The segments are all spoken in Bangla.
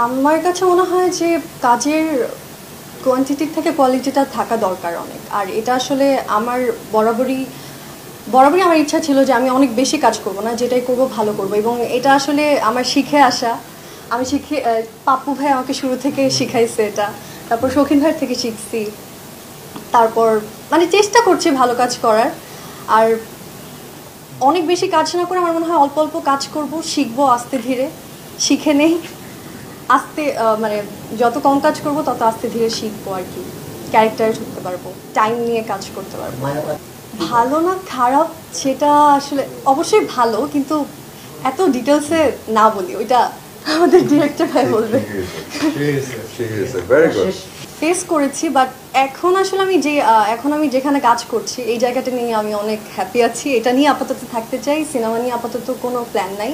আমার কাছে মনে হয় যে কাজের কোয়ান্টিটির থেকে কোয়ালিটিটা থাকা দরকার অনেক। আর এটা আসলে আমার বরাবরই বরাবরই আমার ইচ্ছা ছিল যে আমি অনেক বেশি কাজ করব না, যেটাই করব ভালো করব। এবং এটা আসলে আমার শিখে আসা। আমি শিখে পাপ্পু ভাই আমাকে শুরু থেকে শিখাইছে এটা, তারপর শৌখিন ভাইয়ের থেকে শিখছি, তারপর মানে চেষ্টা করছি ভালো কাজ করার। আর অনেক বেশি কাজ না করে আমার মনে হয় অল্প অল্প কাজ করব, শিখবো আস্তে ধীরে, শিখে নেই আস্তে মানে যত কম কাজ করব তত আস্তে ধীরে শিখবো আর কি, ক্যারেক্টারে ঢুকতে পারবো, টাইম নিয়ে কাজ করতে পারবো। ভালো না খারাপ সেটা আসলে অবশ্যই ভালো, কিন্তু এত ডিটেলসে না বলি, ওইটা আমাদের ডিরেক্টর ভাই বলবে। ফেস করেছি, বাট এখন আসলে আমি যে এখন আমি যেখানে কাজ করছি এই জায়গাটা নিয়ে আমি অনেক হ্যাপি আছি। এটা নিয়ে আপাতত থাকতে চাই, সিনেমা নিয়ে আপাতত কোনো প্ল্যান নাই।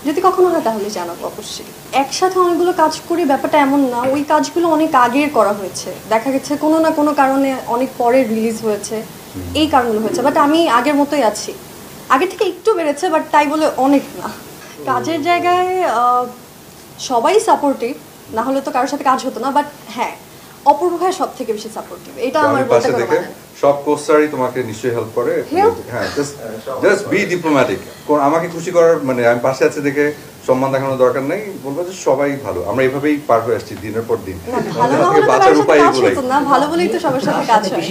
যদি কখনো হয় তাহলে জানাবো অবশ্যই। একসাথে অনেকগুলো কাজ করি ব্যাপারটা এমন না, ওই কাজগুলো অনেক আগের করা হয়েছে, দেখা গেছে কোনো না কোনো কারণে অনেক পরে রিলিজ হয়েছে, এই কারণগুলো হয়েছে। বাট আমি আগের মতোই আছি, আগের থেকে একটু বেড়েছে, বাট তাই বলে অনেক না। কাজের জায়গায় সবাই সাপোর্টিভ, না হলে তো কারোর সাথে কাজ হতো না। বাট হ্যাঁ, অপূর্ব ভাই সব থেকে বেশি সাপোর্টিভ, এটা আমার বলতে কোনো মানে সব কোস্টারই তোমাকে নিশ্চয়ই হেল্প করে। হ্যাঁ, জাস্ট বি ডিপ্লোম্যাটিক। আমাকে খুশি করার মানে আমি পাশে আছে দেখে সম্মান দেখানোর দরকার নেই, বলবো যে সবাই ভালো, আমরা এইভাবেই পার হয়ে আসছি দিনের পর দিন। ভালো না হলে তো কারোর সাথে কাজ হতো না, ভালো বলেই তো সবার সাথে কাজ হয়।